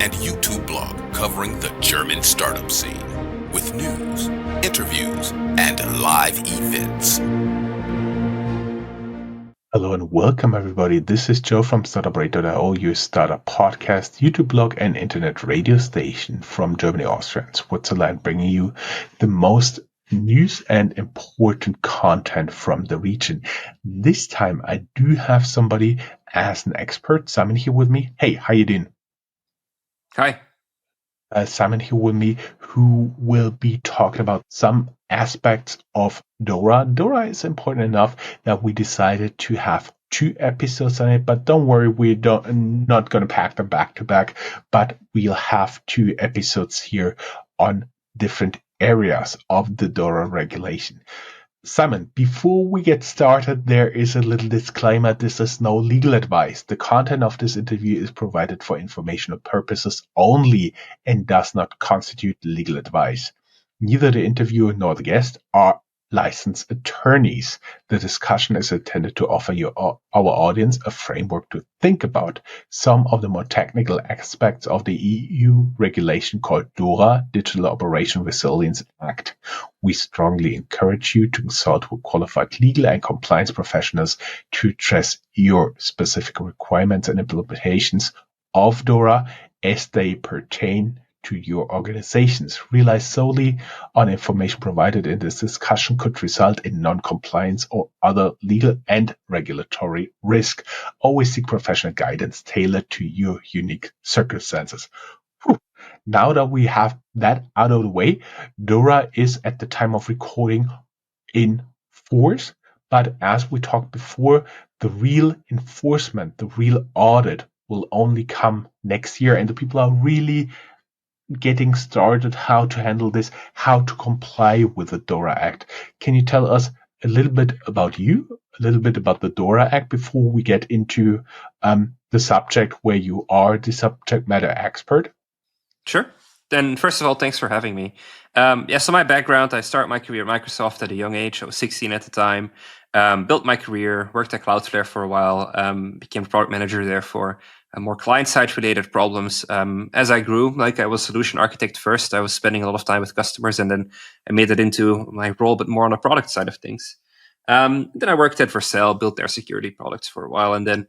and YouTube blog covering the German startup scene with news, interviews, and live events. Hello and welcome everybody. This is Joe from Startuprad.io, your startup podcast, YouTube blog, and internet radio station from Germany, Austria, and Switzerland, bringing you the most news and important content from the region. This time I do have somebody as an expert, Simon, here with me. Hey, how you doing? Hi. Simon here with me, who will be talking about some aspects of Dora. Dora is important enough that we decided to have 2 episodes on it, but don't worry, we're not going to pack them back to back, but we'll have 2 episodes here on different areas of the Dora regulation. Simon, before we get started, there is a little disclaimer. This is no legal advice. The content of this interview is provided for informational purposes only and does not constitute legal advice. Neither the interviewer nor the guest are licensed attorneys. The discussion is intended to offer our audience a framework to think about some of the more technical aspects of the EU regulation called DORA, Digital Operation Resilience Act. We strongly encourage you to consult with qualified legal and compliance professionals to address your specific requirements and implementations of DORA as they pertain to your organizations. Rely solely on information provided in this discussion could result in non-compliance or other legal and regulatory risk. Always seek professional guidance tailored to your unique circumstances. Now that we have that out of the way, Dora is at the time of recording in force, but as we talked before, the real enforcement, the real audit will only come next year, and the people are really getting started how to handle this, how to comply with the Dora Act. Can you tell us a little bit about you, a little bit about the Dora Act before we get into the subject where you are the subject matter expert? Sure. Then first of all, thanks for having me. So my background, I started my career at Microsoft at a young age. I was 16 at the time. Built my career, worked at Cloudflare for a while, became a product manager there for more client-side related problems. As I grew, I was solution architect first. I was spending a lot of time with customers, and then I made it into my role, but more on the product side of things. Then I worked at Vercel, built their security products for a while, and then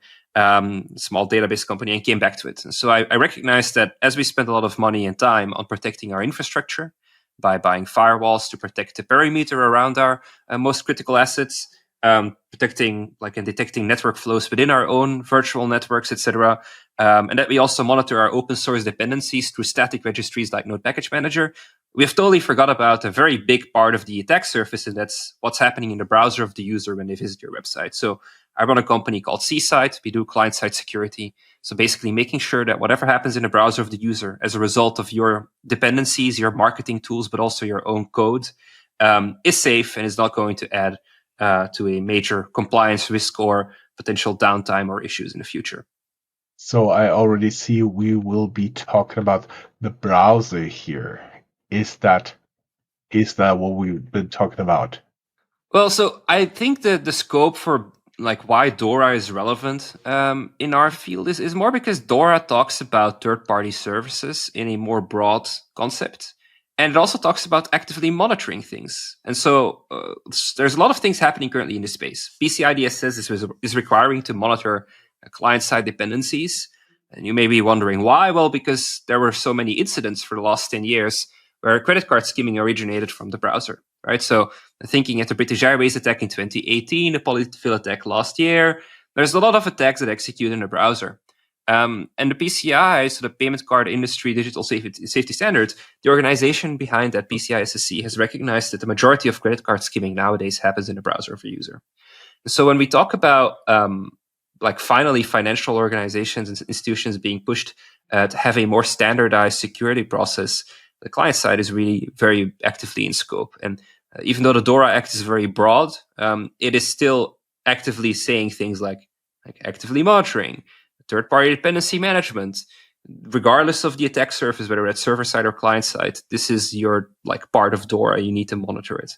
small database company, and came back to it. And so I recognized that as we spent a lot of money and time on protecting our infrastructure by buying firewalls to protect the perimeter around our most critical assets, protecting and detecting network flows within our own virtual networks, etc. And that we also monitor our open source dependencies through static registries like Node Package Manager. We have totally forgot about a very big part of the attack surface, and that's what's happening in the browser of the user when they visit your website. So I run a company called Seaside. We do client-side security. So basically making sure that whatever happens in the browser of the user as a result of your dependencies, your marketing tools, but also your own code, is safe and is not going to add to a major compliance risk or potential downtime or issues in the future. So I already see we will be talking about the browser here. Is that what we've been talking about? Well, so I think that the scope for why Dora is relevant in our field is more because Dora talks about third-party services in a more broad concept. And it also talks about actively monitoring things. And so there's a lot of things happening currently in this space. PCI DSS is requiring to monitor client-side dependencies. And you may be wondering why. Well, because there were so many incidents for the last 10 years where credit card skimming originated from the browser, right? So thinking at the British Airways attack in 2018, the Polyfill attack last year, there's a lot of attacks that execute in the browser. And the PCI, so the Payment Card Industry Digital Safety Standards, the organization behind that PCI SSC has recognized that the majority of credit card skimming nowadays happens in the browser of a user. So when we talk about finally financial organizations and institutions being pushed to have a more standardized security process, the client side is really very actively in scope. And even though the Dora Act is very broad, it is still actively saying things like actively monitoring, third-party dependency management, regardless of the attack surface, whether it's server-side or client-side. This is your part of Dora. You need to monitor it.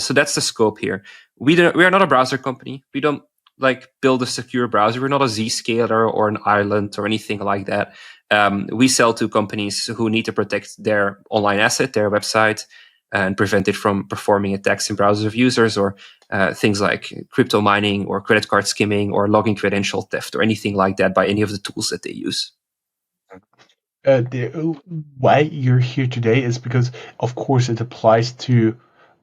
So that's the scope here. We are not a browser company. We don't build a secure browser. We're not a Zscaler or an Island or anything like that. We sell to companies who need to protect their online asset, their website, and prevent it from performing attacks in browsers of users, or things like crypto mining or credit card skimming or logging credential theft or anything like that by any of the tools that they use. Why you're here today is because, of course, it applies to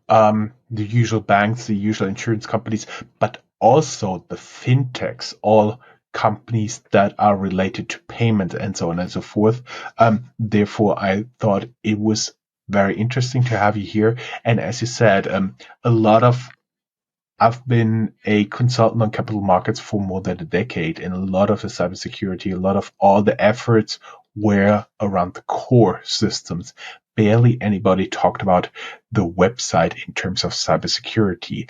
the usual banks, the usual insurance companies, but also the fintechs, all companies that are related to payment and so on and so forth. Therefore, I thought it was very interesting to have you here. And as you said, I've been a consultant on capital markets for more than a decade, and a lot of the cybersecurity, a lot of all the efforts were around the core systems. Barely anybody talked about the website in terms of cybersecurity.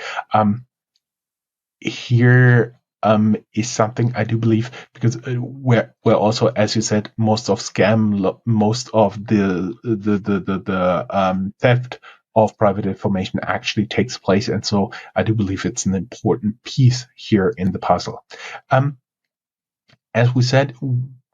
Here is something I do believe, because we're also, as you said, most of the theft of private information actually takes place, and so I do believe it's an important piece here in the puzzle. As we said,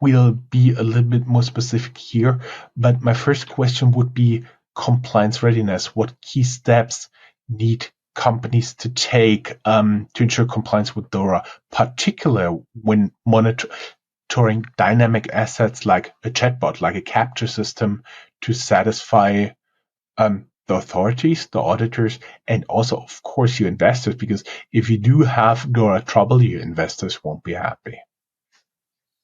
we'll be a little bit more specific here, but my first question would be compliance readiness. What key steps need companies to take to ensure compliance with DORA, particularly when monitoring dynamic assets like a chatbot, like a capture system, to satisfy the authorities, the auditors, and also, of course, your investors, because if you do have DORA trouble, your investors won't be happy.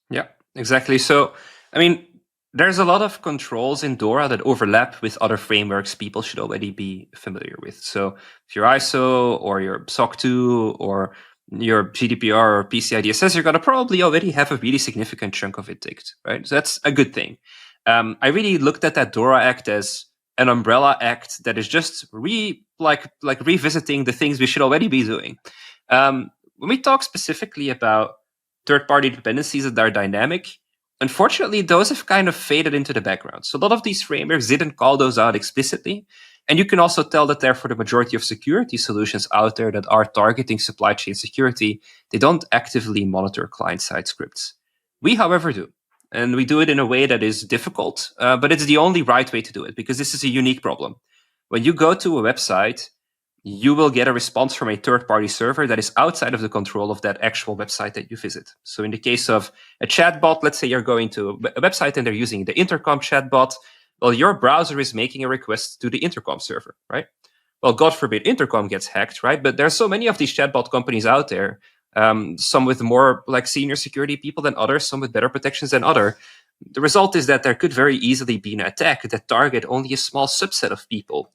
Yeah, exactly. So, I mean, there's a lot of controls in DORA that overlap with other frameworks people should already be familiar with. So if you're ISO or your SOC 2 or your GDPR or PCI DSS, you're going to probably already have a really significant chunk of it ticked, right? So that's a good thing. I really looked at that DORA Act as an umbrella act that is just revisiting the things we should already be doing. When we talk specifically about third-party dependencies that are dynamic, unfortunately, those have kind of faded into the background. So a lot of these frameworks didn't call those out explicitly. And you can also tell that therefore the majority of security solutions out there that are targeting supply chain security, they don't actively monitor client-side scripts. We, however, do. And we do it in a way that is difficult, but it's the only right way to do it, because this is a unique problem. When you go to a website, you will get a response from a third-party server that is outside of the control of that actual website that you visit. So in the case of a chatbot, let's say you're going to a website and they're using the intercom chatbot. Well, your browser is making a request to the intercom server, right? Well, God forbid intercom gets hacked, right? But there's so many of these chatbot companies out there, some with more like senior security people than others, some with better protections than others. The result is that there could very easily be an attack that target only a small subset of people,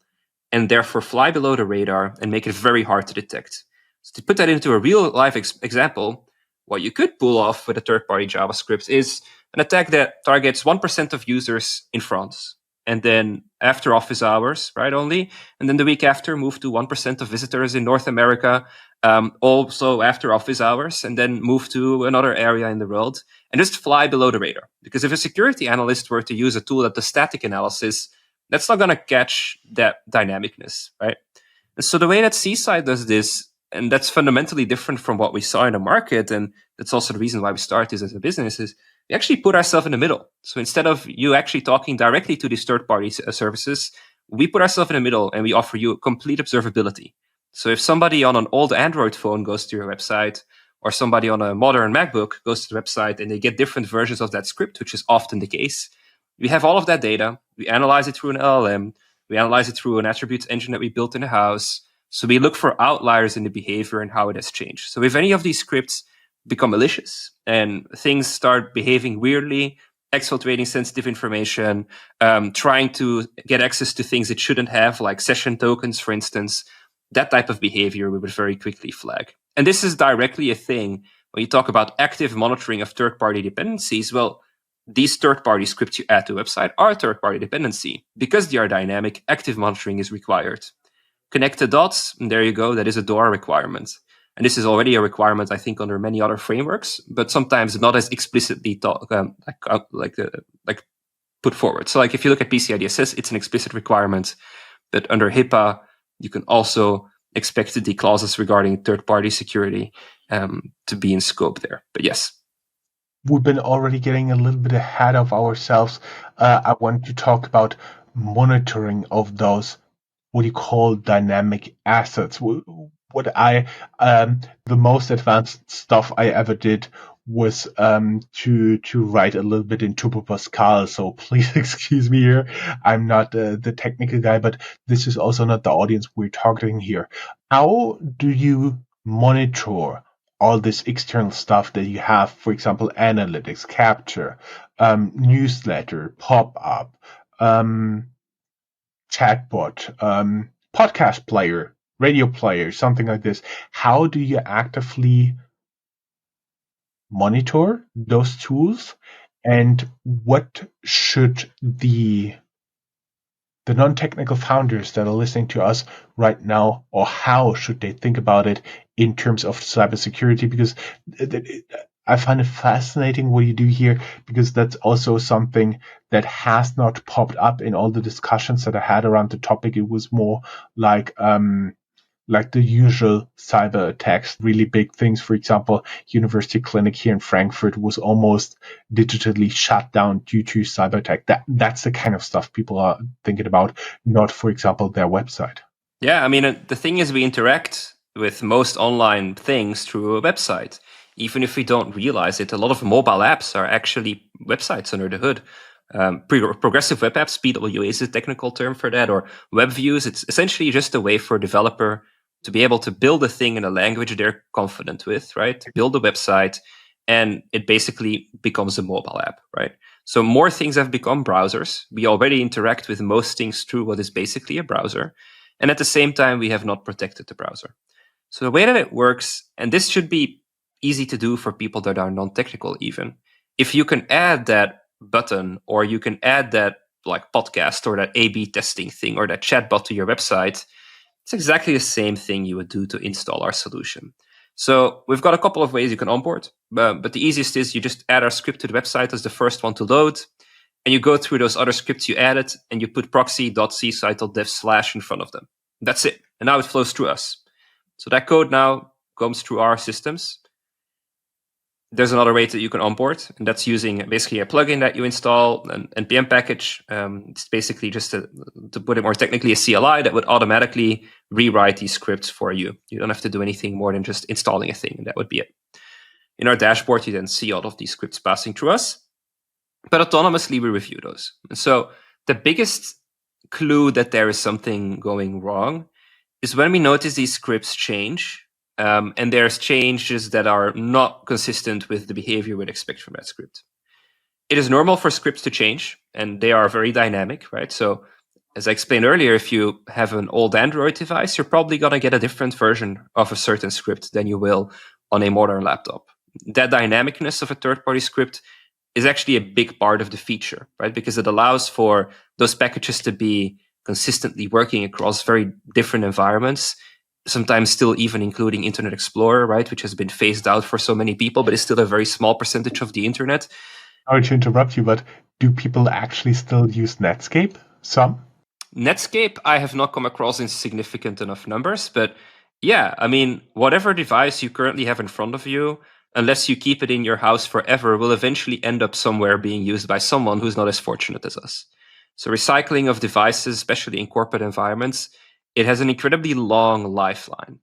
and therefore fly below the radar and make it very hard to detect. So to put that into a real life example, what you could pull off with a third-party JavaScript is an attack that targets 1% of users in France, and then after office hours, right, only, and then the week after move to 1% of visitors in North America, also after office hours, and then move to another area in the world, and just fly below the radar. Because if a security analyst were to use a tool that does static analysis, that's not going to catch that dynamicness, right? And so the way that Seaside does this, and that's fundamentally different from what we saw in the market, and that's also the reason why we started this as a business, is we actually put ourselves in the middle. So instead of you actually talking directly to these third-party services, we put ourselves in the middle and we offer you complete observability. So if somebody on an old Android phone goes to your website, or somebody on a modern MacBook goes to the website and they get different versions of that script, which is often the case, we have all of that data. We analyze it through an LLM. We analyze it through an attributes engine that we built in the house. So we look for outliers in the behavior and how it has changed. So if any of these scripts become malicious and things start behaving weirdly, exfiltrating sensitive information, trying to get access to things it shouldn't have, like session tokens, for instance, that type of behavior we would very quickly flag. And this is directly a thing when you talk about active monitoring of third-party dependencies. Well, these third-party scripts you add to a website are a third-party dependency. Because they are dynamic, active monitoring is required. Connect the dots, and there you go. That is a DORA requirement. And this is already a requirement, I think, under many other frameworks, but sometimes not as explicitly put forward. So like if you look at PCI DSS, it's an explicit requirement. But under HIPAA, you can also expect the clauses regarding third-party security to be in scope there. But yes. we've been already getting a little bit ahead of ourselves. I want to talk about monitoring of those, what you call dynamic assets. What I the most advanced stuff I ever did was to write a little bit in Turbo Pascal. So please excuse me here. I'm not the technical guy, but this is also not the audience we're targeting here. How do you monitor all this external stuff that you have? For example, analytics, capture, newsletter, pop up. Chatbot, podcast player, radio player, something like this. How do you actively monitor those tools? And what should the non-technical founders that are listening to us right now, or how should they think about it in terms of cybersecurity? Because I find it fascinating what you do here, because that's also something that has not popped up in all the discussions that I had around the topic. It was more like the usual cyber attacks, really big things. For example, University Clinic here in Frankfurt was almost digitally shut down due to cyber attack. That's the kind of stuff people are thinking about, not, for example, their website. Yeah, I mean, the thing is, we interact with most online things through a website. Even if we don't realize it, a lot of mobile apps are actually websites under the hood. Progressive web apps, PWA is a technical term for that, or web views. It's essentially just a way for a developer to be able to build a thing in a language they're confident with, right? Build a website, and it basically becomes a mobile app, right? So more things have become browsers. We already interact with most things through what is basically a browser. And at the same time, we have not protected the browser. So the way that it works, and this should be easy to do for people that are non-technical even, if you can add that button, or you can add that like podcast or that A/B testing thing or that chatbot to your website, it's exactly the same thing you would do to install our solution. So we've got a couple of ways you can onboard, but the easiest is you just add our script to the website as the first one to load, and you go through those other scripts you added, and you put proxy.csite.dev/ in front of them. That's it. And now it flows through us. So that code now comes through our systems. There's another way that you can onboard, and that's using basically a plugin that you install, an NPM package. It's basically just to put it more technically, a CLI that would automatically rewrite these scripts for you. You don't have to do anything more than just installing a thing, and that would be it. In our dashboard, you then see all of these scripts passing through us, but autonomously we review those. And so the biggest clue that there is something going wrong is when we notice these scripts change, and there's changes that are not consistent with the behavior we'd expect from that script. It is normal for scripts to change, and they are very dynamic, right? So as I explained earlier, if you have an old Android device, you're probably going to get a different version of a certain script than you will on a modern laptop. That dynamicness of a third-party script is actually a big part of the feature, right? Because it allows for those packages to be consistently working across very different environments, sometimes still even including Internet Explorer, right, which has been phased out for so many people, but is still a very small percentage of the internet. Sorry to interrupt you, but do people actually still use Netscape? Some? Netscape, I have not come across in significant enough numbers, but yeah, I mean, whatever device you currently have in front of you, unless you keep it in your house forever, will eventually end up somewhere being used by someone who's not as fortunate as us. So recycling of devices, especially in corporate environments, it has an incredibly long lifeline.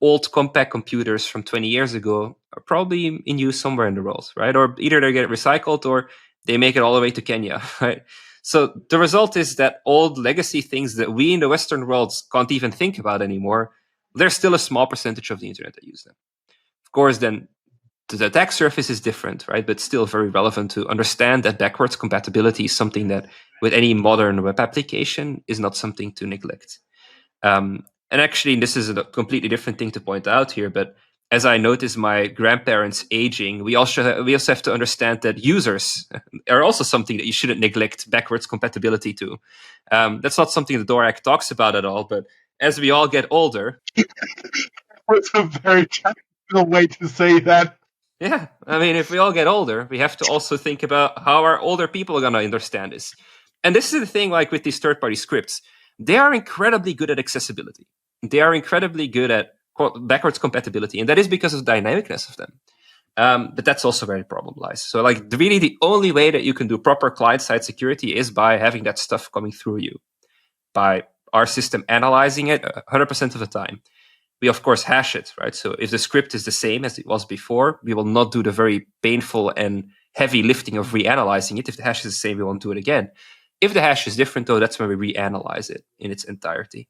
Old compact computers from 20 years ago are probably in use somewhere in the world, right? Or either they get recycled or they make it all the way to Kenya, right? So the result is that old legacy things that we in the Western world can't even think about anymore, there's still a small percentage of the internet that use them. Of course, then the attack surface is different, right? But still very relevant to understand that backwards compatibility is something that with any modern web application is not something to neglect. And actually, this is a completely different thing to point out here, but as I notice my grandparents aging, we also have to understand that users are also something that you shouldn't neglect backwards compatibility to. That's not something the Dora Act talks about at all, but as we all get older... That's a very technical way to say that. Yeah, I mean, if we all get older, we have to also think about how our older people are going to understand this. And this is the thing, like with these third-party scripts, they are incredibly good at accessibility. They are incredibly good at backwards compatibility, and that is because of the dynamicness of them. But that's also where the problem lies. So like really the only way that you can do proper client-side security is by having that stuff coming through you, by our system analyzing it 100% of the time. We of course hash it, right? So if the script is the same as it was before, we will not do the very painful and heavy lifting of reanalyzing it. If the hash is the same, we won't do it again. If the hash is different, though, that's when we reanalyze it in its entirety.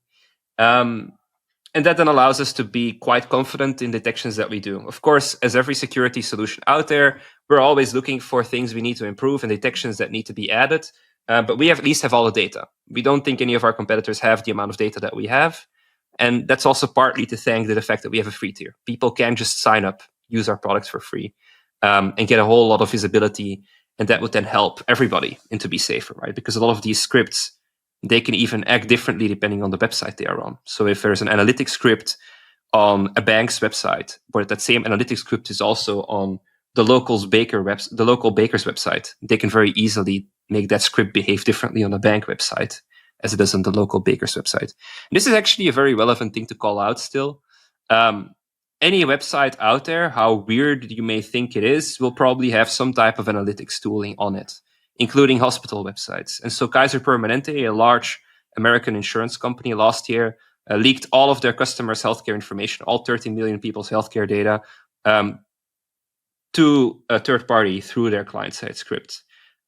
And that then allows us to be quite confident in detections that we do. Of course, as every security solution out there, we're always looking for things we need to improve and detections that need to be added. But we at least have all the data. We don't think any of our competitors have the amount of data that we have. And that's also partly to thank the fact that we have a free tier. People can just sign up, use our products for free, and get a whole lot of visibility. And that would then help everybody and to be safer, right? Because a lot of these scripts, they can even act differently depending on the website they are on. So if there's an analytics script on a bank's website, but that same analytics script is also on the local baker's website, they can very easily make that script behave differently on a bank website as it is on the local baker's website. And this is actually a very relevant thing to call out still. Any website out there, how weird you may think it is, will probably have some type of analytics tooling on it, including hospital websites. And so Kaiser Permanente, a large American insurance company, last year leaked all of their customers' healthcare information, all 13 million people's healthcare data, to a third party through their client-side script.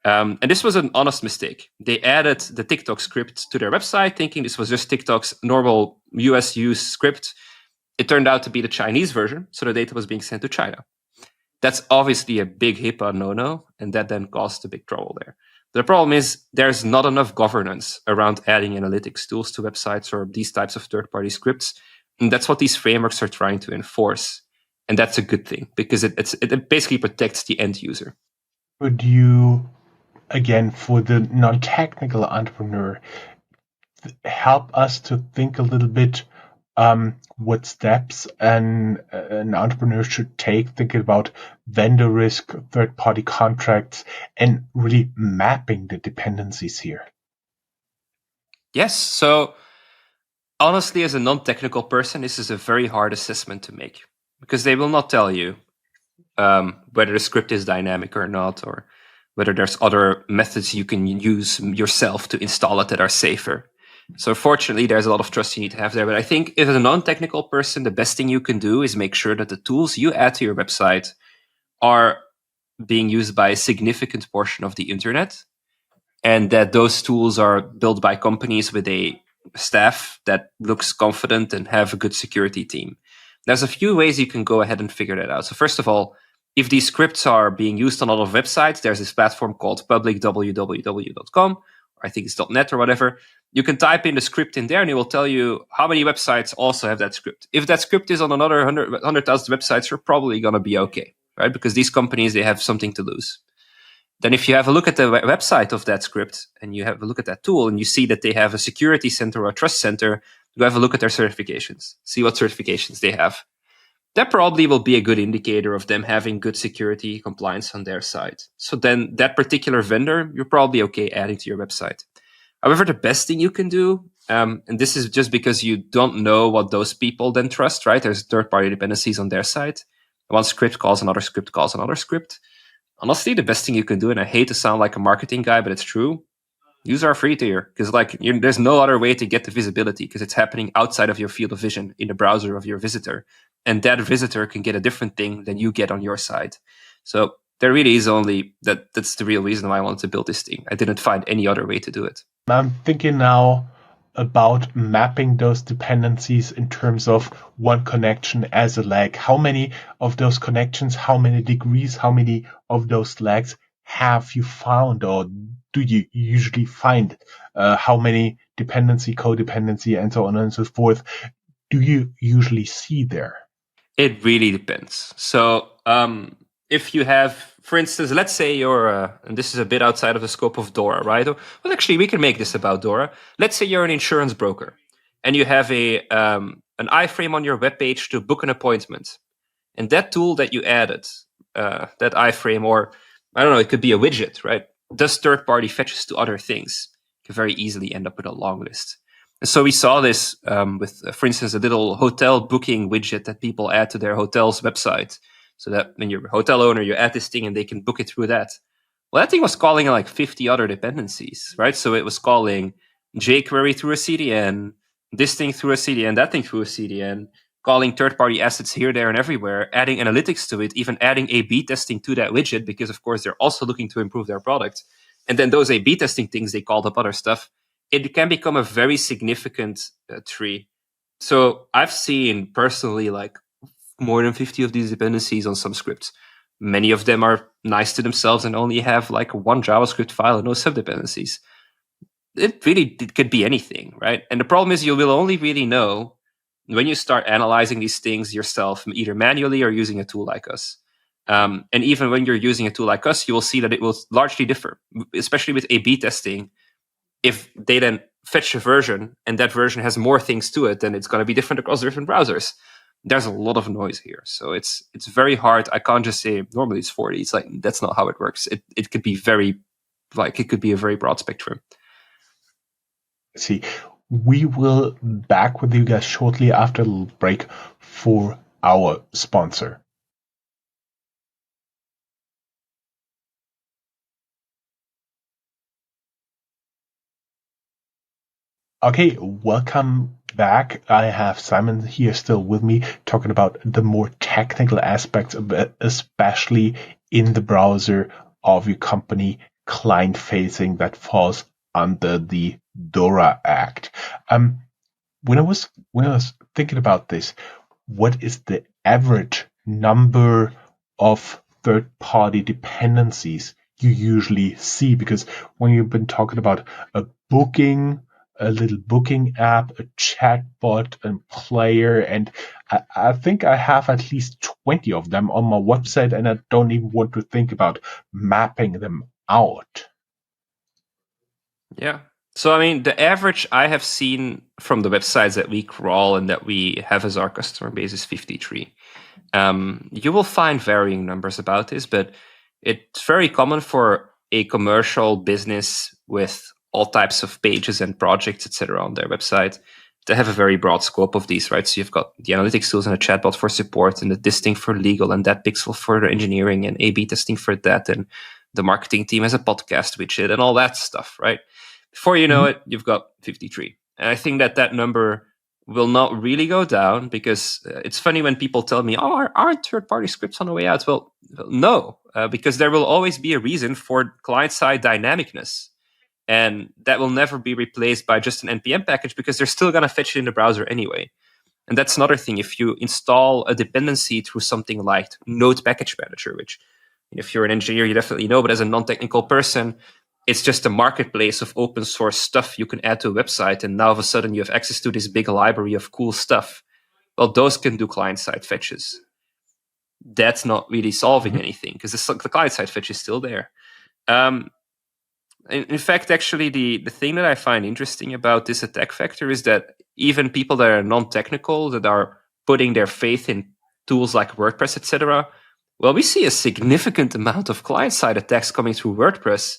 And this was an honest mistake. They added the TikTok script to their website, thinking this was just TikTok's normal US use script. It turned out to be the Chinese version, so the data was being sent to China. That's obviously a big HIPAA no-no, and that then caused a big trouble there. The problem is there's not enough governance around adding analytics tools to websites or these types of third-party scripts, and that's what these frameworks are trying to enforce. And that's a good thing, because it basically protects the end user. Could you, again, for the non-technical entrepreneur, help us to think a little bit what steps an entrepreneur should take, thinking about vendor risk, third-party contracts, and really mapping the dependencies here? Yes. So honestly, as a non-technical person, this is a very hard assessment to make, because they will not tell you whether the script is dynamic or not, or whether there's other methods you can use yourself to install it that are safer. So fortunately, there's a lot of trust you need to have there. But I think if as a non-technical person, the best thing you can do is make sure that the tools you add to your website are being used by a significant portion of the internet, and that those tools are built by companies with a staff that looks confident and have a good security team. There's a few ways you can go ahead and figure that out. So first of all, if these scripts are being used on a lot of websites, there's this platform called public.www.com, or I think it's .net or whatever. You can type in the script in there and it will tell you how many websites also have that script. If that script is on another 100,000 websites, you're probably going to be okay, right? Because these companies, they have something to lose. Then if you have a look at the website of that script and you have a look at that tool and you see that they have a security center or a trust center, you have a look at their certifications, see what certifications they have. That probably will be a good indicator of them having good security compliance on their side. So then that particular vendor, you're probably okay adding to your website. However, the best thing you can do, and this is just because you don't know what those people then trust, right? There's third-party dependencies on their side. One script calls another script calls another script. Honestly, the best thing you can do, and I hate to sound like a marketing guy, but it's true, use our free tier, because there's no other way to get the visibility, because it's happening outside of your field of vision in the browser of your visitor, and that visitor can get a different thing than you get on your side. So there really is only that's the real reason why I wanted to build this thing. I didn't find any other way to do it. I'm thinking now about mapping those dependencies in terms of one connection as a lag. How many of those connections, how many degrees, how many of those lags have you found, or do you usually find? How many dependency, codependency, and so on and so forth do you usually see there? It really depends. So if you have, for instance, let's say you're, and this is a bit outside of the scope of Dora, right? Well, actually, we can make this about Dora. Let's say you're an insurance broker and you have an iframe on your webpage to book an appointment. And that tool that you added, that iframe, or I don't know, it could be a widget, right? Does third-party fetches to other things. You can very easily end up with a long list. And so we saw this with, for instance, a little hotel booking widget that people add to their hotel's website So that when you're a hotel owner, you add this thing and they can book it through that. Well, that thing was calling like 50 other dependencies, right? So it was calling jQuery through a CDN, this thing through a CDN, that thing through a CDN, calling third-party assets here, there, and everywhere, adding analytics to it, even adding A/B testing to that widget, because of course they're also looking to improve their product. And then those A/B testing things, they called up other stuff. It can become a very significant tree. So I've seen personally like more than 50 of these dependencies on some scripts. Many of them are nice to themselves and only have like one JavaScript file and no subdependencies. It could be anything, right? And the problem is you will only really know when you start analyzing these things yourself, either manually or using a tool like us. And even when you're using a tool like us, you will see that it will largely differ, especially with A/B testing. If they then fetch a version and that version has more things to it, then it's going to be different across different browsers. There's a lot of noise here. So it's very hard. I can't just say normally it's 40. It's like, that's not how it works. It could be it could be a very broad spectrum. See, we will back with you guys shortly after a little break for our sponsor. Okay, welcome back. I have Simon here still with me talking about the more technical aspects of it, especially in the browser of your company, client facing, that falls under the Dora Act. When I was thinking about this, what is the average number of third-party dependencies you usually see? Because when you've been talking about a little booking app, a chatbot, a player, and I think I have at least 20 of them on my website, and I don't even want to think about mapping them out. Yeah. So, I mean, the average I have seen from the websites that we crawl and that we have as our customer base is 53. You will find varying numbers about this, but it's very common for a commercial business with all types of pages and projects, etc., on their website to have a very broad scope of these, right? So you've got the analytics tools and a chatbot for support, and the this thing for legal, and that pixel for the engineering, and A/B testing for that, and the marketing team has a podcast widget, and all that stuff, right? Before you know it, you've got 53. And I think that number will not really go down, because it's funny when people tell me, oh, aren't third-party scripts on the way out? Well, no, because there will always be a reason for client-side dynamicness. And that will never be replaced by just an NPM package, because they're still going to fetch it in the browser anyway. And that's another thing. If you install a dependency through something like Node Package Manager, which if you're an engineer, you definitely know, but as a non-technical person, it's just a marketplace of open source stuff you can add to a website. And now all of a sudden you have access to this big library of cool stuff. Well, those can do client-side fetches. That's not really solving anything, because the client-side fetch is still there. In fact, actually, the thing that I find interesting about this attack vector is that even people that are non-technical, that are putting their faith in tools like WordPress, etc., well, we see a significant amount of client-side attacks coming through WordPress,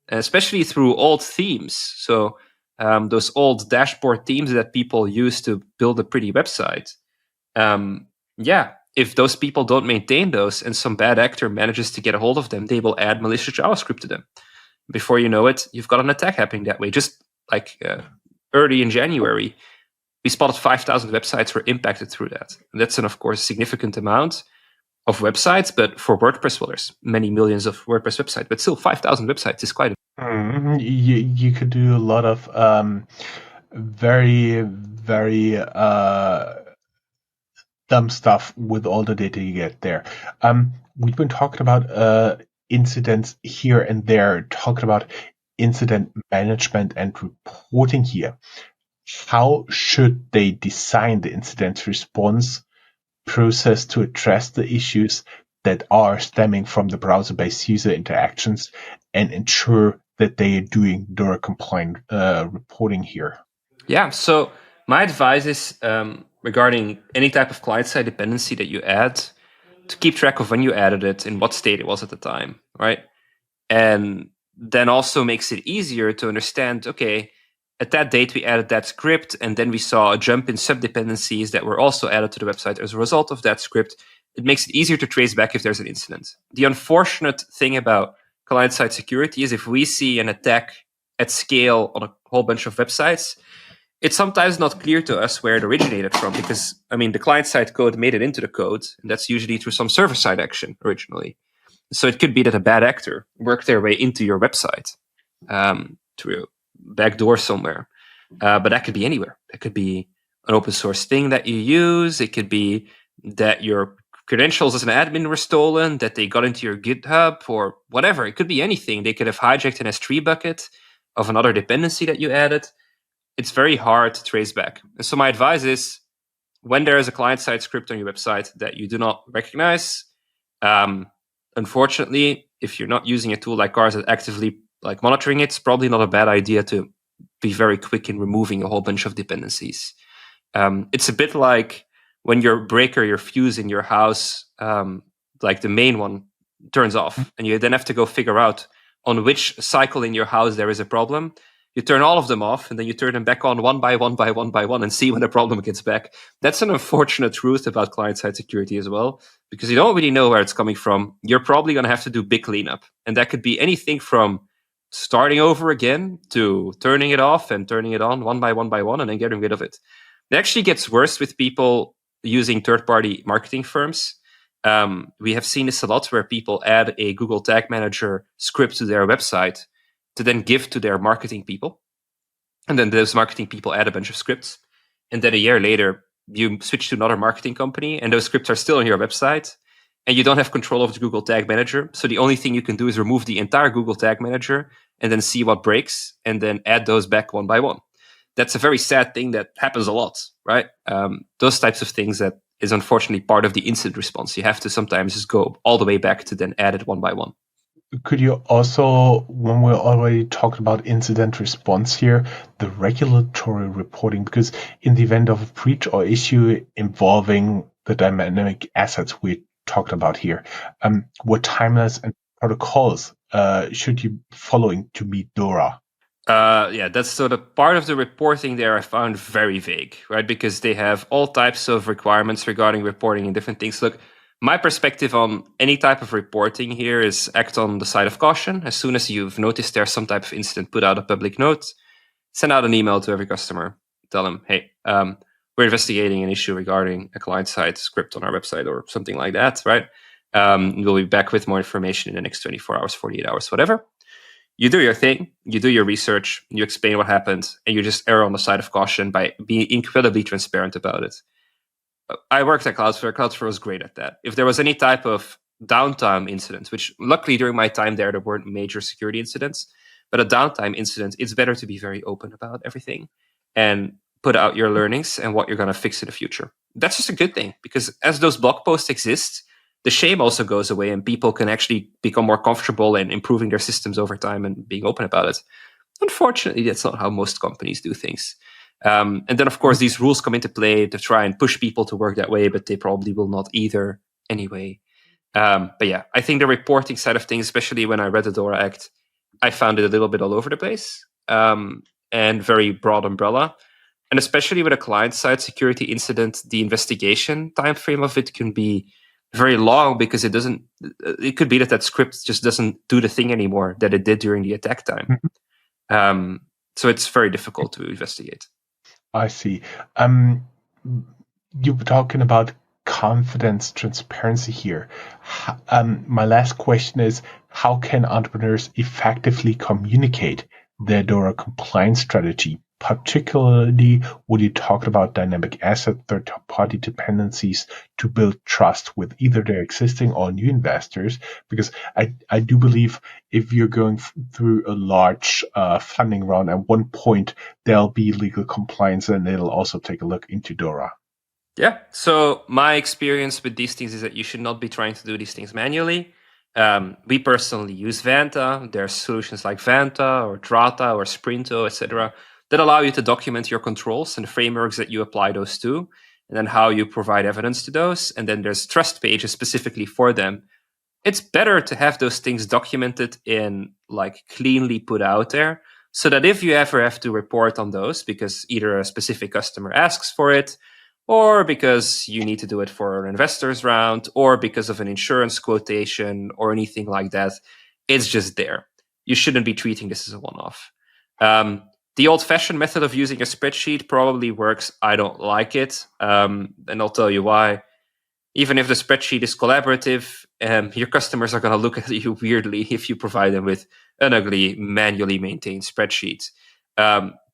especially through old themes. So those old dashboard themes that people use to build a pretty website. If those people don't maintain those and some bad actor manages to get a hold of them, they will add malicious JavaScript to them. Before you know it, you've got an attack happening that way. Just like early in January, we spotted 5,000 websites were impacted through that. And that's of course, a significant amount of websites, but for WordPress, well, there's many millions of WordPress websites, but still 5,000 websites is quite a... You could do a lot of very, very dumb stuff with all the data you get there. We've been talking about incidents here and there, talking about incident management and reporting here. How should they design the incident response process to address the issues that are stemming from the browser-based user interactions and ensure that they are doing DORA compliant reporting here? Yeah, so my advice is regarding any type of client-side dependency that you add, to keep track of when you added it and what state it was at the time, right? And then also makes it easier to understand, okay, at that date we added that script, and then we saw a jump in sub-dependencies that were also added to the website as a result of that script. it makes it easier to trace back if there's an incident. The unfortunate thing about client-side security is if we see an attack at scale on a whole bunch of websites, it's sometimes not clear to us where it originated from because, the client-side code made it into the code, and that's usually through some server-side action originally. So it could be that a bad actor worked their way into your website through a backdoor somewhere. But that could be anywhere. That could be an open source thing that you use. It could be that your credentials as an admin were stolen, that they got into your GitHub or whatever. It could be anything. They could have hijacked an S3 bucket of another dependency that you added. It's very hard to trace back. And so my advice is when there is a client-side script on your website that you do not recognize, unfortunately, if you're not using a tool like ours that actively monitoring it, it's probably not a bad idea to be very quick in removing a whole bunch of dependencies. It's a bit like when your fuse in your house, the main one, turns off, and you then have to go figure out on which cycle in your house there is a problem. You turn all of them off, and then you turn them back on one by one and see when the problem gets back. That's an unfortunate truth about client-side security as well, because you don't really know where it's coming from. You're probably going to have to do big cleanup, and that could be anything from starting over again to turning it off and turning it on one by one and then getting rid of it. It actually gets worse with people using third-party marketing firms. We have seen this a lot where people add a Google Tag Manager script to their website to then give to their marketing people. And then those marketing people add a bunch of scripts. And then a year later, you switch to another marketing company and those scripts are still on your website. And you don't have control of the Google Tag Manager. So the only thing you can do is remove the entire Google Tag Manager and then see what breaks and then add those back one by one. That's a very sad thing that happens a lot, right? Those types of things that is unfortunately part of the incident response. You have to sometimes just go all the way back to then add it one by one. Could you also, when we're already talked about incident response here, the regulatory reporting, because in the event of a breach or issue involving the dynamic assets we talked about here, what timelines and protocols should you be following to meet Dora? That's sort of part of the reporting there I found very vague, right? Because they have all types of requirements regarding reporting and different things. Look, my perspective on any type of reporting here is act on the side of caution. As soon as you've noticed there's some type of incident, put out a public note, send out an email to every customer, tell them, hey, we're investigating an issue regarding a client-side script on our website or something like that, right? We'll be back with more information in the next 24 hours, 48 hours, whatever. You do your thing, you do your research, you explain what happened, and you just err on the side of caution by being incredibly transparent about it. I worked at Cloudflare. Cloudflare was great at that. If there was any type of downtime incident, which luckily during my time there weren't major security incidents, but a downtime incident, it's better to be very open about everything and put out your learnings and what you're going to fix in the future. That's just a good thing, because as those blog posts exist, the shame also goes away and people can actually become more comfortable in improving their systems over time and being open about it. Unfortunately, that's not how most companies do things. And then, of course, these rules come into play to try and push people to work that way, but they probably will not either anyway. But yeah, I think the reporting side of things, especially when I read the Dora Act, I found it a little bit all over the place and very broad umbrella. And especially with a client-side security incident, the investigation timeframe of it can be very long because it could be that script just doesn't do the thing anymore that it did during the attack time. So it's very difficult to investigate. I see. You were talking about confidence, transparency here. My last question is, how can entrepreneurs effectively communicate their Dora compliance strategy, particularly when you talk about dynamic asset third-party dependencies to build trust with either their existing or new investors? Because I do believe if you're going through a large funding round, at one point there'll be legal compliance and it'll also take a look into Dora. Yeah. So my experience with these things is that you should not be trying to do these things manually. We personally use Vanta. There are solutions like Vanta or Drata or Sprinto, etc., that allow you to document your controls and the frameworks that you apply those to, and then how you provide evidence to those. And then there's trust pages specifically for them. It's better to have those things documented in cleanly put out there, so that if you ever have to report on those, because either a specific customer asks for it, or because you need to do it for an investor's round, or because of an insurance quotation, or anything like that. It's just there. You shouldn't be treating this as a one-off. The old-fashioned method of using a spreadsheet probably works. I don't like it, and I'll tell you why. Even if the spreadsheet is collaborative, your customers are going to look at you weirdly if you provide them with an ugly, manually maintained spreadsheet.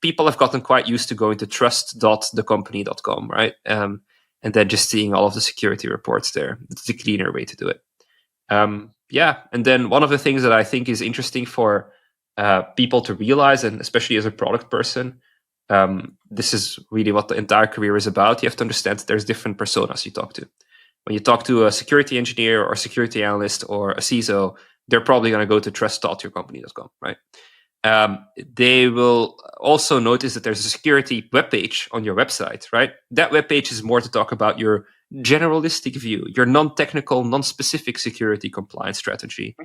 People have gotten quite used to going to trust.thecompany.com, right? And then just seeing all of the security reports there. It's the cleaner way to do it. And then one of the things that I think is interesting for people to realize, and especially as a product person, this is really what the entire career is about. You have to understand that there's different personas you talk to. When you talk to a security engineer or a security analyst or a CISO, they're probably going to go to trust.yourcompany.com, right? They will also notice that there's a security webpage on your website, right? That webpage is more to talk about your generalistic view, your non-technical, non-specific security compliance strategy.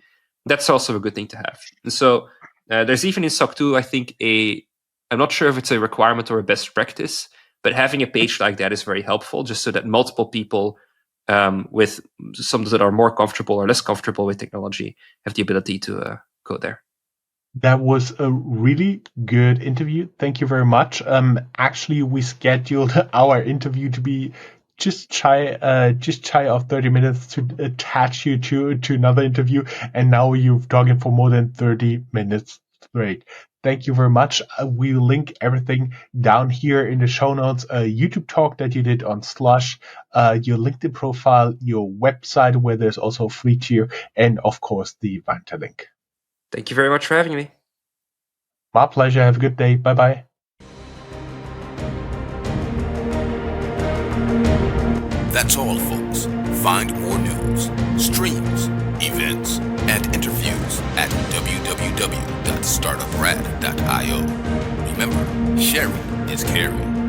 That's also a good thing to have. And so there's even in SOC 2, I think, I'm not sure if it's a requirement or a best practice, but having a page like that is very helpful, just so that multiple people with some that are more comfortable or less comfortable with technology have the ability to go there. That was a really good interview. Thank you very much. Actually, we scheduled our interview to be just shy of 30 minutes to attach you to another interview, and now you've talking for more than 30 minutes straight. Thank you very much. We'll link everything down here in the show notes. A YouTube talk that you did on Slush, your LinkedIn profile, your website where there's also a free tier, and of course the Vanta link. Thank you very much for having me. My pleasure. Have a good day. Bye-bye. That's all, folks. Find more news, streams, events, and interviews at www.startuprad.io. Remember, sharing is caring.